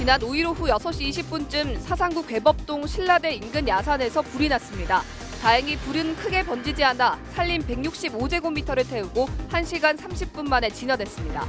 지난 5일 오후 6시 20분쯤 사상구 괴법동 신라대 인근 야산에서 불이 났습니다. 다행히 불은 크게 번지지 않아 산림 165제곱미터를 태우고 1시간 30분 만에 진화됐습니다.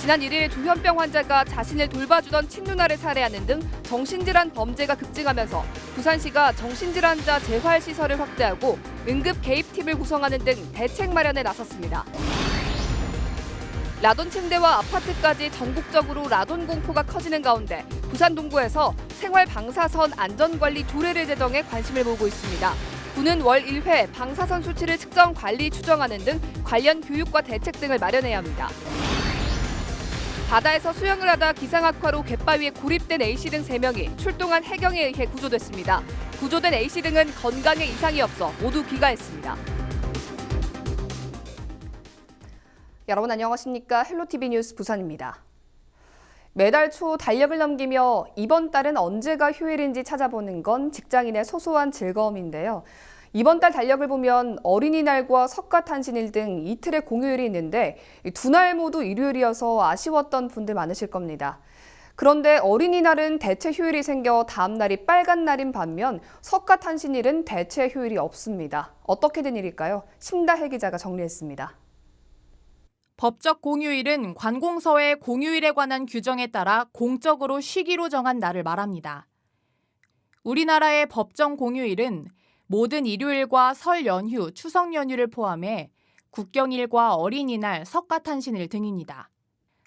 지난 1일 조현병 환자가 자신을 돌봐주던 친누나를 살해하는 등 정신질환 범죄가 급증하면서 부산시가 정신질환자 재활시설을 확대하고 응급 개입팀을 구성하는 등 대책 마련에 나섰습니다. 라돈 침대와 아파트까지 전국적으로 라돈 공포가 커지는 가운데 부산 동구에서 생활 방사선 안전관리 조례를 제정해 관심을 모으고 있습니다. 구는 월 1회 방사선 수치를 측정, 관리, 추정하는 등 관련 교육과 대책 등을 마련해야 합니다. 바다에서 수영을 하다 기상악화로 갯바위에 고립된 A씨 등 3명이 출동한 해경에 의해 구조됐습니다. 구조된 A씨 등은 건강에 이상이 없어 모두 귀가했습니다. 여러분 안녕하십니까? 헬로티비 뉴스 부산입니다. 매달 초 달력을 넘기며 이번 달은 언제가 휴일인지 찾아보는 건 직장인의 소소한 즐거움인데요. 이번 달 달력을 보면 어린이날과 석가탄신일 등 이틀의 공휴일이 있는데 두 날 모두 일요일이어서 아쉬웠던 분들 많으실 겁니다. 그런데 어린이날은 대체 휴일이 생겨 다음 날이 빨간 날인 반면 석가탄신일은 대체 휴일이 없습니다. 어떻게 된 일일까요? 심다혜 기자가 정리했습니다. 법적 공휴일은 관공서의 공휴일에 관한 규정에 따라 공적으로 쉬기로 정한 날을 말합니다. 우리나라의 법정 공휴일은 모든 일요일과 설 연휴, 추석 연휴를 포함해 국경일과 어린이날, 석가탄신일 등입니다.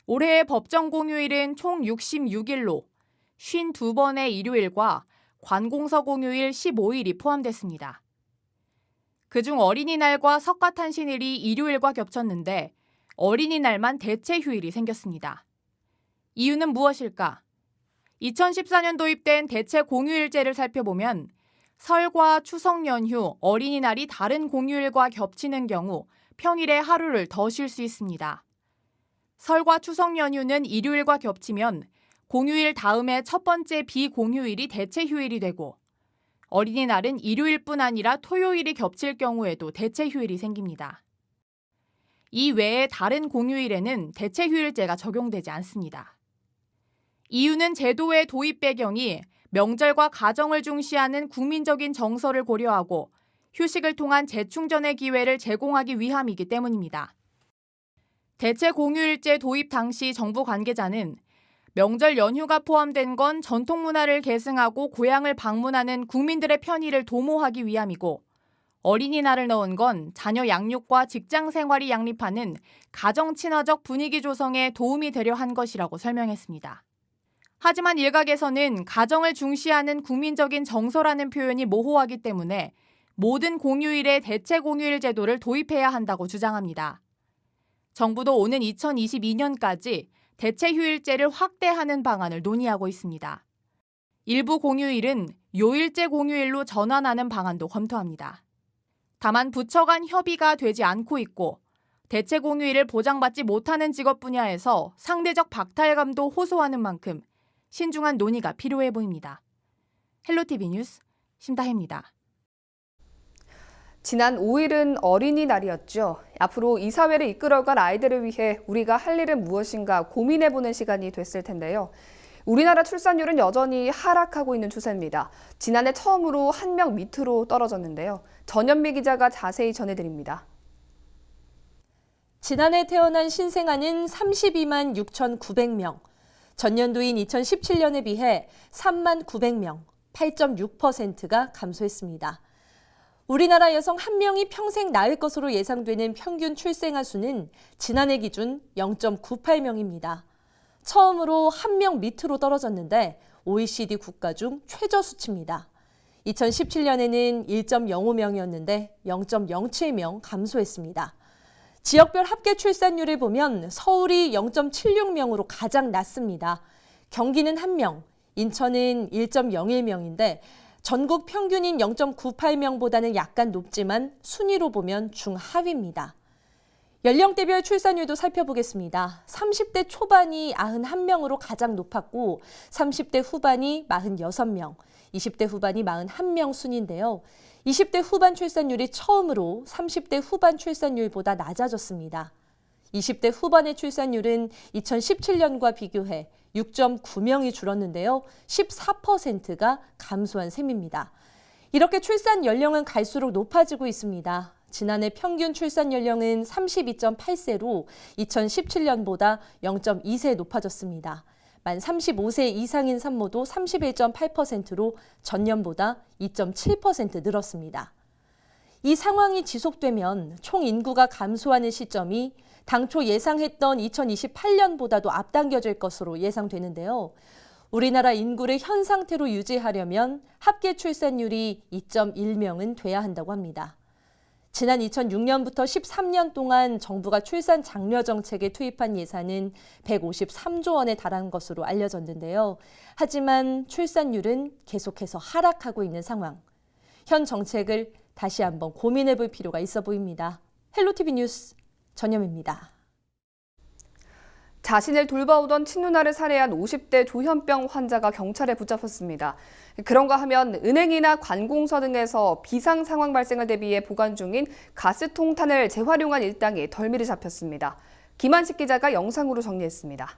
올해의 법정 공휴일은 총 66일로 52번의 일요일과 관공서 공휴일 15일이 포함됐습니다. 그중 어린이날과 석가탄신일이 일요일과 겹쳤는데 어린이날만 대체 휴일이 생겼습니다. 이유는 무엇일까? 2014년 도입된 대체 공휴일제를 살펴보면 설과 추석 연휴, 어린이날이 다른 공휴일과 겹치는 경우 평일에 하루를 더 쉴 수 있습니다. 설과 추석 연휴는 일요일과 겹치면 공휴일 다음에 첫 번째 비공휴일이 대체 휴일이 되고 어린이날은 일요일뿐 아니라 토요일이 겹칠 경우에도 대체 휴일이 생깁니다. 이 외에 다른 공휴일에는 대체 휴일제가 적용되지 않습니다. 이유는 제도의 도입 배경이 명절과 가정을 중시하는 국민적인 정서를 고려하고 휴식을 통한 재충전의 기회를 제공하기 위함이기 때문입니다. 대체 공휴일제 도입 당시 정부 관계자는 명절 연휴가 포함된 건 전통 문화를 계승하고 고향을 방문하는 국민들의 편의를 도모하기 위함이고 어린이날을 넣은 건 자녀 양육과 직장 생활이 양립하는 가정 친화적 분위기 조성에 도움이 되려 한 것이라고 설명했습니다. 하지만 일각에서는 가정을 중시하는 국민적인 정서라는 표현이 모호하기 때문에 모든 공휴일에 대체 공휴일 제도를 도입해야 한다고 주장합니다. 정부도 오는 2022년까지 대체 휴일제를 확대하는 방안을 논의하고 있습니다. 일부 공휴일은 요일제 공휴일로 전환하는 방안도 검토합니다. 다만 부처 간 협의가 되지 않고 있고 대체 공휴일을 보장받지 못하는 직업 분야에서 상대적 박탈감도 호소하는 만큼 신중한 논의가 필요해 보입니다. 헬로티비 뉴스 심다혜입니다. 지난 5일은 어린이날이었죠. 앞으로 이 사회를 이끌어갈 아이들을 위해 우리가 할 일은 무엇인가 고민해보는 시간이 됐을 텐데요. 우리나라 출산율은 여전히 하락하고 있는 추세입니다. 지난해 처음으로 1명 밑으로 떨어졌는데요. 전현미 기자가 자세히 전해드립니다. 지난해 태어난 신생아는 32만 6,900명, 전년도인 2017년에 비해 3만 900명, 8.6%가 감소했습니다. 우리나라 여성 1명이 평생 낳을 것으로 예상되는 평균 출생아 수는 지난해 기준 0.98명입니다. 처음으로 1명 밑으로 떨어졌는데 OECD 국가 중 최저 수치입니다. 2017년에는 1.05명이었는데 0.07명 감소했습니다. 지역별 합계 출산율을 보면 서울이 0.76명으로 가장 낮습니다. 경기는 1명, 인천은 1.01명인데 전국 평균인 0.98명보다는 약간 높지만 순위로 보면 중하위입니다. 연령대별 출산율도 살펴보겠습니다. 30대 초반이 91명으로 가장 높았고 30대 후반이 46명, 20대 후반이 41명 순인데요. 20대 후반 출산율이 처음으로 30대 후반 출산율보다 낮아졌습니다. 20대 후반의 출산율은 2017년과 비교해 6.9명이 줄었는데요. 14%가 감소한 셈입니다. 이렇게 출산 연령은 갈수록 높아지고 있습니다. 지난해 평균 출산 연령은 32.8세로 2017년보다 0.2세 높아졌습니다. 만 35세 이상인 산모도 31.8%로 전년보다 2.7% 늘었습니다. 이 상황이 지속되면 총 인구가 감소하는 시점이 당초 예상했던 2028년보다도 앞당겨질 것으로 예상되는데요. 우리나라 인구를 현 상태로 유지하려면 합계 출산율이 2.1명은 돼야 한다고 합니다. 지난 2006년부터 13년 동안 정부가 출산 장려 정책에 투입한 예산은 153조 원에 달한 것으로 알려졌는데요. 하지만 출산율은 계속해서 하락하고 있는 상황. 현 정책을 다시 한번 고민해 볼 필요가 있어 보입니다. 헬로티비 뉴스 전현미입니다. 자신을 돌봐오던 친누나를 살해한 50대 조현병 환자가 경찰에 붙잡혔습니다. 그런가 하면 은행이나 관공서 등에서 비상 상황 발생을 대비해 보관 중인 가스통탄을 재활용한 일당이 덜미를 잡혔습니다. 김한식 기자가 영상으로 정리했습니다.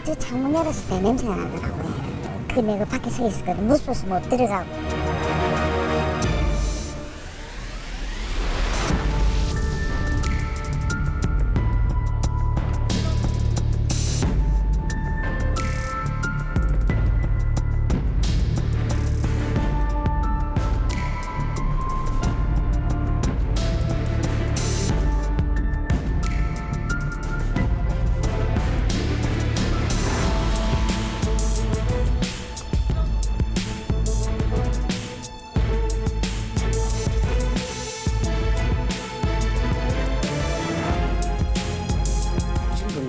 저 창문 열었을 때 냄새가 나더라고요. 그 내가 밖에 서 있었거든. 무서워서 못 들어가고.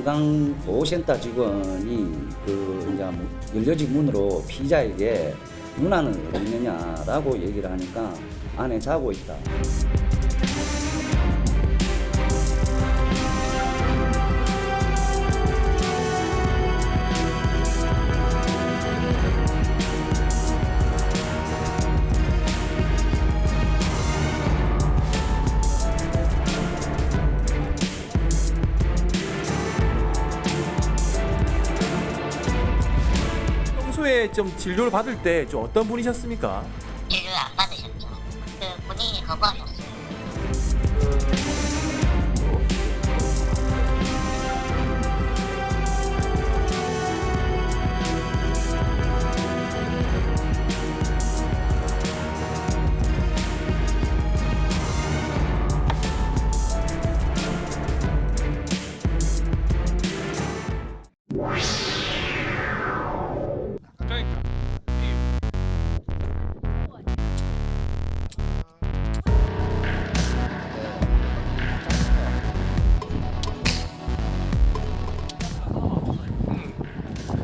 건강보호센터 직원이 이제 열려진 문으로 피의자에게 누나는 어디 있느냐라고 얘기를 하니까 안에 자고 있다. 평소에 좀 진료를 받을 때 좀 어떤 분이셨습니까? 진료를 안 받으셨죠. 그 본인이 거부하셨어요.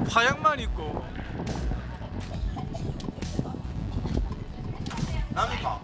화약만 있고 납니까?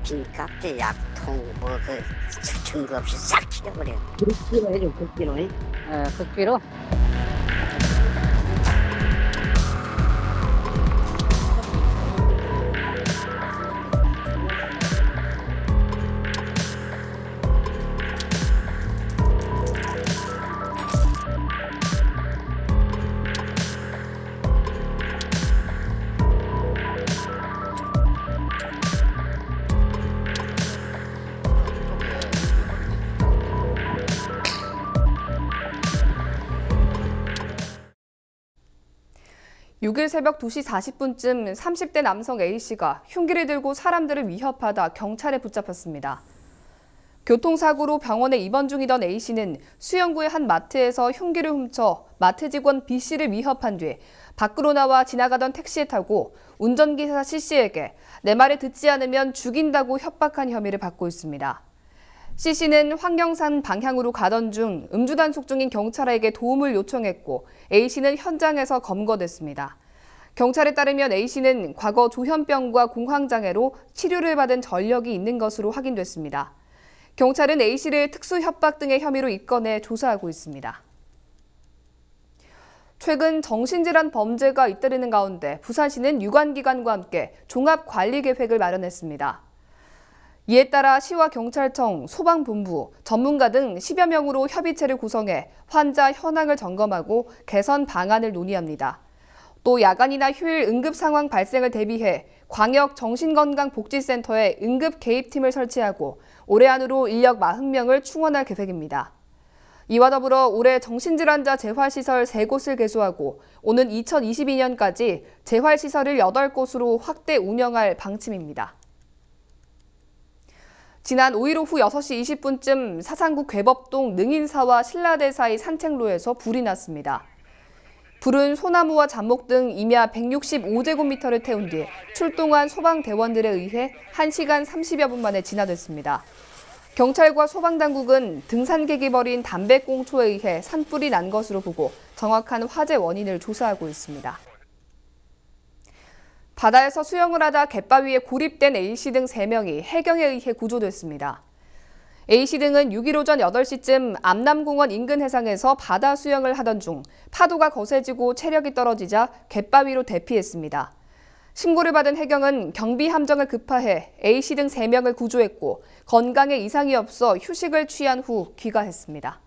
빈깍지 약통 뭐그 증거 없이 싹 튀겨버려. 극비로 해줘. 극비로. 극비로. 6일 새벽 2시 40분쯤 30대 남성 A씨가 흉기를 들고 사람들을 위협하다 경찰에 붙잡혔습니다. 교통사고로 병원에 입원 중이던 A씨는 수영구의 한 마트에서 흉기를 훔쳐 마트 직원 B씨를 위협한 뒤 밖으로 나와 지나가던 택시에 타고 운전기사 C씨에게 내 말을 듣지 않으면 죽인다고 협박한 혐의를 받고 있습니다. C씨는 황경산 방향으로 가던 중 음주 단속 중인 경찰에게 도움을 요청했고 A씨는 현장에서 검거됐습니다. 경찰에 따르면 A씨는 과거 조현병과 공황장애로 치료를 받은 전력이 있는 것으로 확인됐습니다. 경찰은 A씨를 특수협박 등의 혐의로 입건해 조사하고 있습니다. 최근 정신질환 범죄가 잇따르는 가운데 부산시는 유관기관과 함께 종합관리계획을 마련했습니다. 이에 따라 시와 경찰청, 소방본부, 전문가 등 10여 명으로 협의체를 구성해 환자 현황을 점검하고 개선 방안을 논의합니다. 또 야간이나 휴일 응급 상황 발생을 대비해 광역 정신건강복지센터에 응급 개입팀을 설치하고 올해 안으로 인력 40명을 충원할 계획입니다. 이와 더불어 올해 정신질환자 재활시설 3곳을 개소하고 오는 2022년까지 재활시설을 8곳으로 확대 운영할 방침입니다. 지난 5일 오후 6시 20분쯤 사상구 괴법동 능인사와 신라대 사이 산책로에서 불이 났습니다. 불은 소나무와 잡목 등 임야 165제곱미터를 태운 뒤 출동한 소방대원들에 의해 1시간 30여 분 만에 진화됐습니다. 경찰과 소방당국은 등산객이 벌인 담배꽁초에 의해 산불이 난 것으로 보고 정확한 화재 원인을 조사하고 있습니다. 바다에서 수영을 하다 갯바위에 고립된 A씨 등 3명이 해경에 의해 구조됐습니다. A씨 등은 6일 오전 8시쯤 암남공원 인근 해상에서 바다 수영을 하던 중 파도가 거세지고 체력이 떨어지자 갯바위로 대피했습니다. 신고를 받은 해경은 경비 함정을 급파해 A씨 등 3명을 구조했고 건강에 이상이 없어 휴식을 취한 후 귀가했습니다.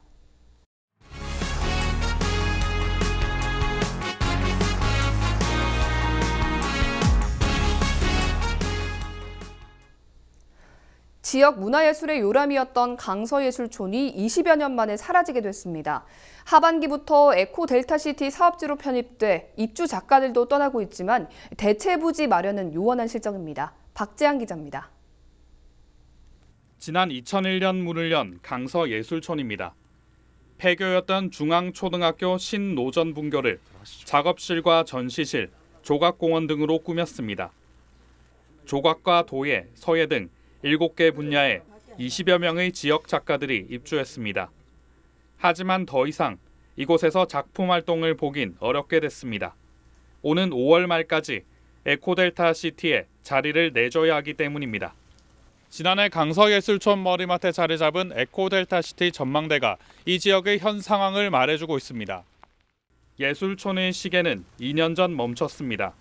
지역 문화예술의 요람이었던 강서예술촌이 20여 년 만에 사라지게 됐습니다. 하반기부터 에코델타시티 사업지로 편입돼 입주 작가들도 떠나고 있지만 대체 부지 마련은 요원한 실정입니다. 박재한 기자입니다. 지난 2001년 문을 연 강서예술촌입니다. 폐교였던 중앙초등학교 신노전분교를 작업실과 전시실, 조각공원 등으로 꾸몄습니다. 조각과 도예, 서예 등 7개 분야에 20여 명의 지역 작가들이 입주했습니다. 하지만 더 이상 이곳에서 작품 활동을 보긴 어렵게 됐습니다. 오는 5월 말까지 에코델타 시티에 자리를 내줘야 하기 때문입니다. 지난해 강서예술촌 머리맡에 자리 잡은 에코델타 시티 전망대가 이 지역의 현 상황을 말해주고 있습니다. 예술촌의 시계는 2년 전 멈췄습니다.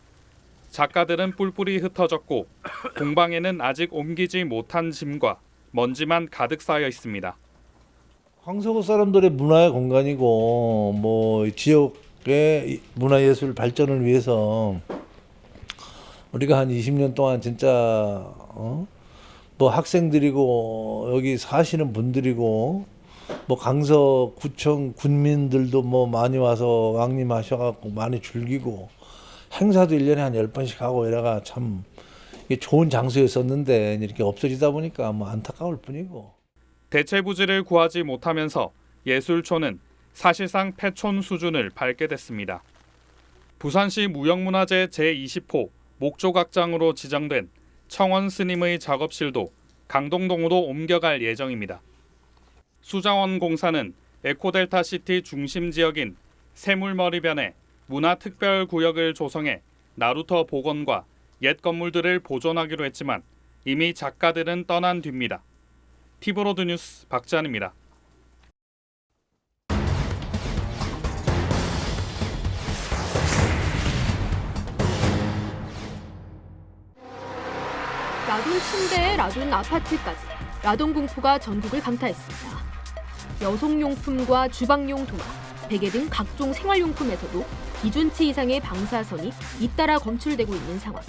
작가들은 뿔뿔이 흩어졌고 공방에는 아직 옮기지 못한 짐과 먼지만 가득 쌓여 있습니다. 강서구 사람들의 문화의 공간이고 뭐 지역의 문화예술 발전을 위해서 우리가 한 20년 동안 진짜 뭐 학생들이고 여기 사시는 분들이고 뭐 강서구청 군민들도 뭐 많이 와서 왕림하셔갖고 많이 즐기고 행사도 1년에 한 10번씩 하고 이래가 참 이게 좋은 장소였었는데 이렇게 없어지다 보니까 뭐 안타까울 뿐이고. 대체 부지를 구하지 못하면서 예술촌은 사실상 폐촌 수준을 밟게 됐습니다. 부산시 무형문화재 제20호 목조각장으로 지정된 청원 스님의 작업실도 강동동으로 옮겨갈 예정입니다. 수자원공사는 에코델타시티 중심 지역인 새물머리변에 문화특별구역을 조성해 나루터 복원과 옛 건물들을 보존하기로 했지만 이미 작가들은 떠난 뒤입니다. 티브로드 뉴스 박지한입니다. 라돈 침대에 라돈 아파트까지 라돈 공포가 전국을 강타했습니다. 여성용품과 주방용 도마, 베개 등 각종 생활용품에서도 기준치 이상의 방사선이 잇따라 검출되고 있는 상황.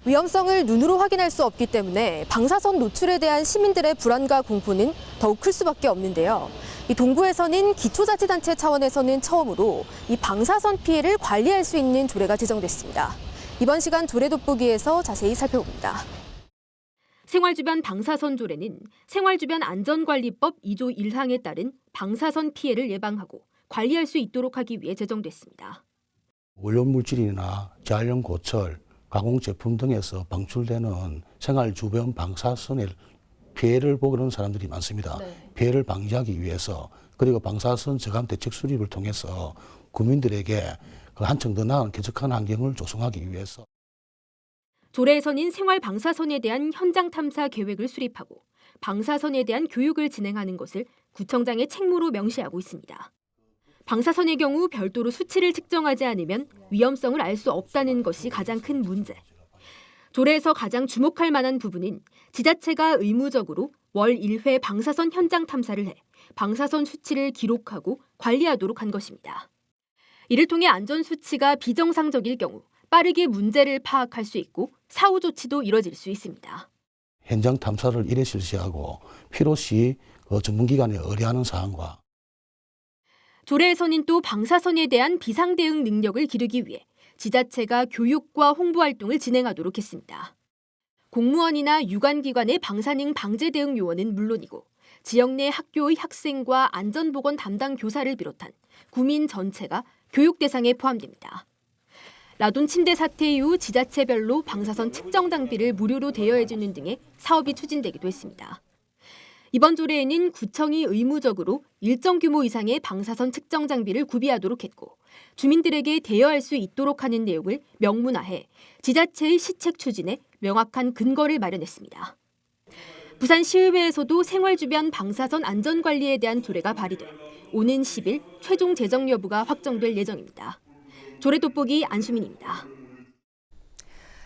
위험성을 눈으로 확인할 수 없기 때문에 방사선 노출에 대한 시민들의 불안과 공포는 더욱 클 수밖에 없는데요. 이 동구에서는 기초자치단체 차원에서는 처음으로 이 방사선 피해를 관리할 수 있는 조례가 제정됐습니다. 이번 시간 조례 돋보기에서 자세히 살펴봅니다. 생활주변 방사선 조례는 생활주변 안전관리법 2조 1항에 따른 방사선 피해를 예방하고 관리할 수 있도록 하기 위해 제정됐습니다. 원료물질이나 재활용 고철, 가공제품 등에서 방출되는 생활주변 방사선의 피해를 보는 사람들이 많습니다. 피해를 방지하기 위해서 그리고 방사선 저감 대책 수립을 통해서 국민들에게 그 한층 더 나은 쾌적한 환경을 조성하기 위해서 조례에서는 생활 방사선에 대한 현장 탐사 계획을 수립하고 방사선에 대한 교육을 진행하는 것을 구청장의 책무로 명시하고 있습니다. 방사선의 경우 별도로 수치를 측정하지 않으면 위험성을 알 수 없다는 것이 가장 큰 문제. 조례에서 가장 주목할 만한 부분은 지자체가 의무적으로 월 1회 방사선 현장 탐사를 해 방사선 수치를 기록하고 관리하도록 한 것입니다. 이를 통해 안전 수치가 비정상적일 경우 빠르게 문제를 파악할 수 있고 사후 조치도 이뤄질 수 있습니다. 현장 탐사를 1회 실시하고 필요시 전문기관에 의뢰하는 사항과 조례에서는 또 방사선에 대한 비상 대응 능력을 기르기 위해 지자체가 교육과 홍보 활동을 진행하도록 했습니다. 공무원이나 유관기관의 방사능 방제 대응 요원은 물론이고 지역 내 학교의 학생과 안전보건 담당 교사를 비롯한 구민 전체가 교육 대상에 포함됩니다. 라돈 침대 사태 이후 지자체별로 방사선 측정 장비를 무료로 대여해주는 등의 사업이 추진되기도 했습니다. 이번 조례에는 구청이 의무적으로 일정 규모 이상의 방사선 측정 장비를 구비하도록 했고 주민들에게 대여할 수 있도록 하는 내용을 명문화해 지자체의 시책 추진에 명확한 근거를 마련했습니다. 부산시의회에서도 생활주변 방사선 안전관리에 대한 조례가 발의돼 오는 10일 최종 제정 여부가 확정될 예정입니다. 조례 돋보기 안수민입니다.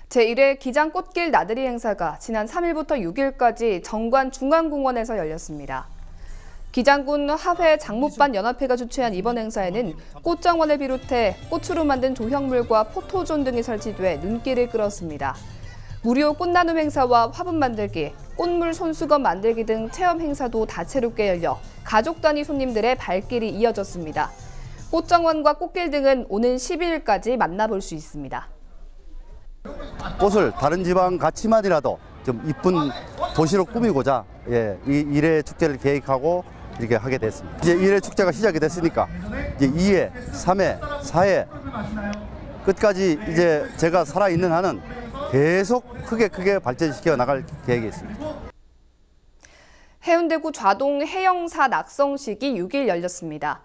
제1회 기장 꽃길 나들이 행사가 지난 3일부터 6일까지 정관 중앙공원에서 열렸습니다. 기장군 하회 장목반 연합회가 주최한 이번 행사에는 꽃정원을 비롯해 꽃으로 만든 조형물과 포토존 등이 설치돼 눈길을 끌었습니다. 무료 꽃나눔 행사와 화분 만들기, 꽃물 손수건 만들기 등 체험 행사도 다채롭게 열려 가족 단위 손님들의 발길이 이어졌습니다. 꽃정원과 꽃길 등은 오는 12일까지 만나볼 수 있습니다. 꽃을 다른 지방 같이만이라도 좀 이쁜 도시로 꾸미고자 이 1회 축제를 계획하고 이렇게 하게 됐습니다. 이제 1회 축제가 시작이 됐으니까 이제 2회, 3회, 4회 끝까지 이제 제가 살아있는 한은 계속 크게 발전시켜 나갈 계획이 있습니다. 해운대구 좌동 해영사 낙성식이 6일 열렸습니다.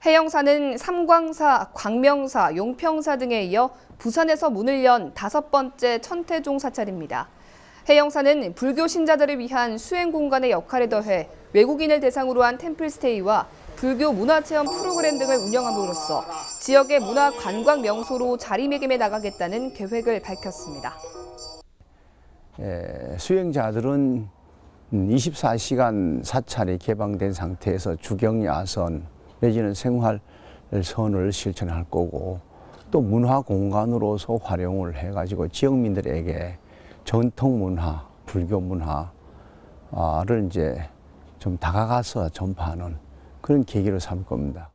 해영사는 삼광사, 광명사, 용평사 등에 이어 부산에서 문을 연 5번째 천태종 사찰입니다. 해영사는 불교 신자들을 위한 수행 공간의 역할에 더해 외국인을 대상으로 한 템플스테이와 불교 문화체험 프로그램 등을 운영함으로써 지역의 문화 관광 명소로 자리매김해 나가겠다는 계획을 밝혔습니다. 수행자들은 24시간 사찰이 개방된 상태에서 주경야선 내지는 생활선을 실천할 거고 또 문화 공간으로서 활용을 해가지고 지역민들에게 전통 문화, 불교 문화를 이제 좀 다가가서 전파하는 그런 계기로 삼을 겁니다.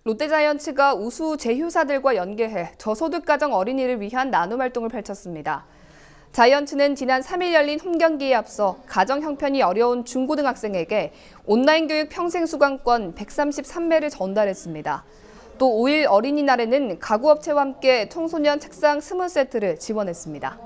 롯데자이언츠가 우수 제휴사들과 연계해 저소득 가정 어린이를 위한 나눔 활동을 펼쳤습니다. 자이언츠는 지난 3일 열린 홈 경기에 앞서 가정 형편이 어려운 중고등학생에게 온라인 교육 평생 수강권 133매를 전달했습니다. 또 5일 어린이날에는 가구업체와 함께 청소년 책상 20세트를 지원했습니다.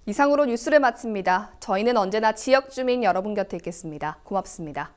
이상으로 뉴스를 마칩니다. 저희는 언제나 지역 주민 여러분 곁에 있겠습니다. 고맙습니다.